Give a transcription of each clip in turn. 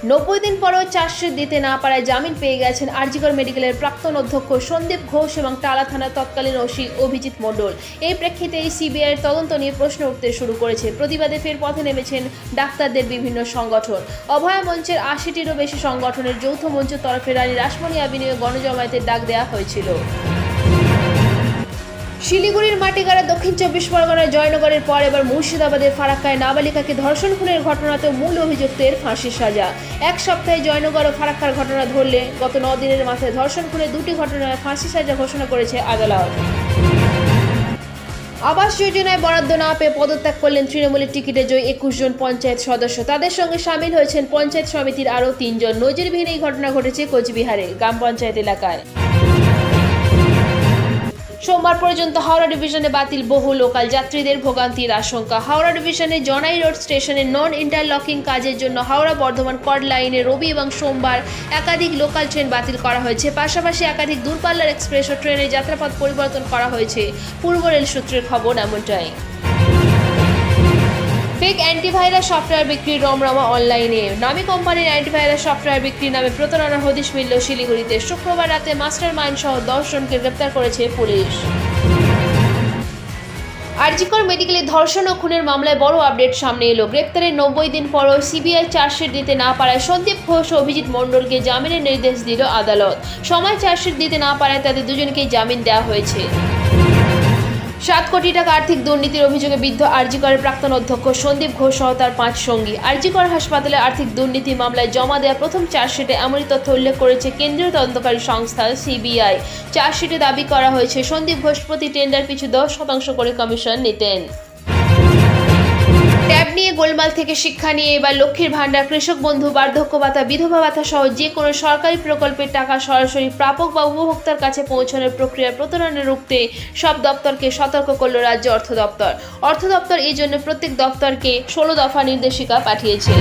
90 দিন পরেও চার্জশিট দিতে না পারায় জামিন পেয়ে গেছেন আরজিকর মেডিকেলের প্রাক্তন অধ্যক্ষ সন্দীপ ঘোষ এবং টালা থানার তৎকালীন ওসি অভিজিৎ মণ্ডল। এই প্রেক্ষিতে এই সিবিআইয়ের তদন্ত নিয়ে প্রশ্ন উঠতে শুরু করেছে। প্রতিবাদে ফের পথে নেমেছেন ডাক্তারদের বিভিন্ন সংগঠন। অভয়া মঞ্চের 80টিরও বেশি সংগঠনের যৌথ মঞ্চের তরফে রানী রাসমণি অ্যাভিনিউয়ে গণজমায়েতের ডাক দেওয়া হয়েছিল। শিলিগুড়ির মাটিগাড়া দক্ষিণ 24 পরগনার জয়নগরের পর এবার মুর্শিদাবাদের ফারাক্কায় নাবালিকাকে ধর্ষণ খুনের ঘটনাতে মূল অভিযুক্তের ফাঁসির সাজা। এক সপ্তাহে জয়নগর ও ফারাক্কার ঘটনা ধরলে গত 9 দিনের মাথায় ধর্ষণ খুনের 2টি ঘটনায় ফাঁসির সাজা ঘোষণা করেছে আদালত। আবাস যোজনায় বরাদ্দ না পেয়ে পদত্যাগ করলেন তৃণমূলের টিকিটে জয়ী 21 জন পঞ্চায়েত সদস্য। তাদের সঙ্গে সামিল হয়েছেন পঞ্চায়েত সমিতির আরও 3 জন। নজিরবিহীন এই ঘটনা ঘটেছে কোচবিহারে গ্রাম পঞ্চায়েত এলাকায়। সোমবার পর্যন্ত হাওড়া ডিভিশনে বাতিল বহু লোকাল যাত্রীদের ভোগান্তির আশঙ্কা। হাওড়া ডিভিশনে জনাই রোড স্টেশনে নন ইন্টারলকিং কাজের জন্য হাওড়া বর্ধমান কড লাইনে রবি এবং সোমবার একাধিক লোকাল ট্রেন বাতিল করা হয়েছে। পাশাপাশি একাধিক দূরপাল্লার এক্সপ্রেস ও ট্রেনের যাত্রাপথ পরিবর্তন করা হয়েছে। পূর্ব রেল সূত্রের খবর এমনটাই। ফেক অ্যান্টিভাইরাস সফটওয়্যার বিক্রির রমরমা অনলাইনে। নামী কোম্পানির অ্যান্টিভাইরাস সফটওয়্যার বিক্রির নামে প্রতারণার হদিশ মিলল শিলিগুড়িতে। শুক্রবার রাতে মাস্টার মাইন্ড সহ 10 জনকে গ্রেপ্তার করেছে পুলিশ। আরজিকর মেডিকেলে ধর্ষণ ও খুনের মামলায় বড় আপডেট সামনে এলো। গ্রেপ্তারের 90 দিন পরও সিবিআই চার্জশিট দিতে না পারায় সন্দীপ ঘোষ ও অভিজিৎ মণ্ডলকে জামিনের নির্দেশ দিল আদালত। সময় চার্জশিট দিতে না পারায় তাদের দুজনকেই জামিন দেওয়া হয়েছে। 7 কোটি টাকা আর্থিক দুর্নীতির অভিযোগে বিদ্ধ আরজিকরের প্রাক্তন অধ্যক্ষ সন্দীপ ঘোষ সহ তার 5 সঙ্গী। আরজিকর হাসপাতালে আর্থিক দুর্নীতি মামলায় জমা দেওয়া প্রথম চার্জশিটে এমনই তথ্য উল্লেখ করেছে কেন্দ্রীয় তদন্তকারী সংস্থা সিবিআই। চার্জশিটে দাবি করা হয়েছে সন্দীপ ঘোষ প্রতি টেন্ডার পিছু 10% করে কমিশন নিতেন। ট্যাব নিয়ে গোলমাল থেকে শিক্ষা নিয়ে এবার লক্ষ্মীর ভাণ্ডার, কৃষক বন্ধু, বার্ধক্য ভাতা, বিধবা ভাতা সহ যে কোনো সরকারি প্রকল্পের টাকা সরাসরি প্রাপক বা উপভোক্তার কাছে পৌঁছানোর প্রক্রিয়ার প্রতারণা রুখতে সব দপ্তরকে সতর্ক করল রাজ্য অর্থ দপ্তর। অর্থ দপ্তর এই জন্য প্রত্যেক দপ্তরকে 16 দফা নির্দেশিকা পাঠিয়েছে।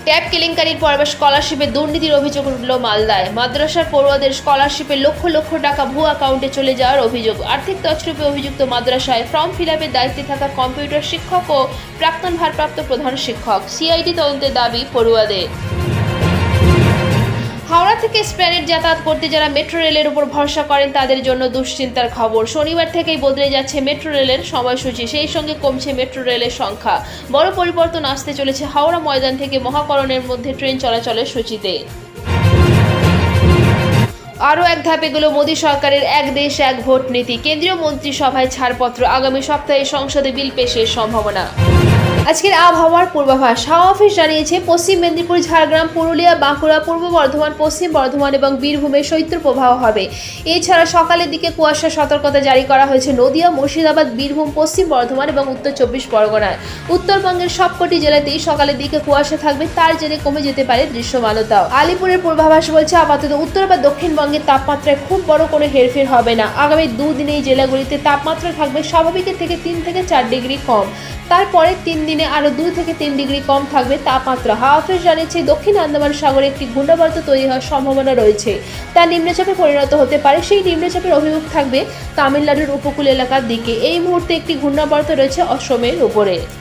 ট্যাব কেলেঙ্কারির পর স্কলারশিপে দুর্নীতির অভিযোগ উঠল মালদায়। মাদ্রাসার পড়ুয়াদের স্কলারশিপে লক্ষ লক্ষ টাকা ভুয়া অ্যাকাউন্টে চলে যাওয়ার অভিযোগ। আর্থিক তছরূপে অভিযুক্ত মাদ্রাসায় ফর্ম ফিলআপের দায়িত্বে থাকা কম্পিউটার শিক্ষক ও প্রাক্তন ভারপ্রাপ্ত প্রধান শিক্ষক। সিআইডি তদন্তের দাবি পড়ুয়াদের। হাওড়া থেকে স্প্যানেট যাতায়াত করতে যারা মেট্রো রেলের উপর ভরসা করেন তাদের জন্য দুশ্চিন্তার খবর। শনিবার থেকেই বদলে যাচ্ছে মেট্রো রেলের সময়সূচি, সেই সঙ্গে কমছে মেট্রো রেলের সংখ্যা। বড় পরিবর্তন আসতে চলেছে হাওড়া ময়দান থেকে মহাকরণের মধ্যে ট্রেন চলাচলের সূচিতে। আরও এক ধাপে গেল মোদী সরকারের এক দেশ এক ভোট নীতি। কেন্দ্রীয় মন্ত্রিসভায় ছাড়পত্র, আগামী সপ্তাহে সংসদে বিল পেশের সম্ভাবনা। আজকের আবহাওয়ার পূর্বাভাস। হাওয়া অফিস জানিয়েছে পশ্চিম মেদিনীপুর, ঝাড়গ্রাম, পুরুলিয়া, বাঁকুড়া, পূর্ব বর্ধমান, পশ্চিম বর্ধমান এবং বীরভূমে শৈত্যপ্রবাহ হবে। এছাড়া সকালের দিকে কুয়াশা সতর্কতা জারি করা হয়েছে নদিয়া, মুর্শিদাবাদ, বীরভূম, পশ্চিম বর্ধমান এবং উত্তর 24 পরগনায়। উত্তরবঙ্গের সবকটি জেলাতেই সকালের দিকে কুয়াশা থাকবে, তার জেরে কমে যেতে পারে দৃশ্যমানতাও। আলিপুরের পূর্বাভাস বলছে আপাতত উত্তর বা দক্ষিণবঙ্গের তাপমাত্রায় খুব বড় কোনো হেরফের হবে না। আগামী 2 দিনে এই জেলাগুলিতে তাপমাত্রা থাকবে স্বাভাবিকের থেকে 3 থেকে 4 ডিগ্রি কম। তারপরে 3 দিনে আরও 2 থেকে 3 ডিগ্রি কম থাকবে তাপমাত্রা। হাওয়া অফিস জানিয়েছে দক্ষিণ আন্দামান সাগরে একটি ঘূর্ণাবর্ত তৈরি হওয়ার সম্ভাবনা রয়েছে, তা নিম্নচাপে পরিণত হতে পারে। সেই নিম্নচাপের অভিমুখ থাকবে তামিলনাড়ুর উপকূল এলাকার দিকে। এই মুহূর্তে একটি ঘূর্ণাবর্ত রয়েছে অসমের উপরে।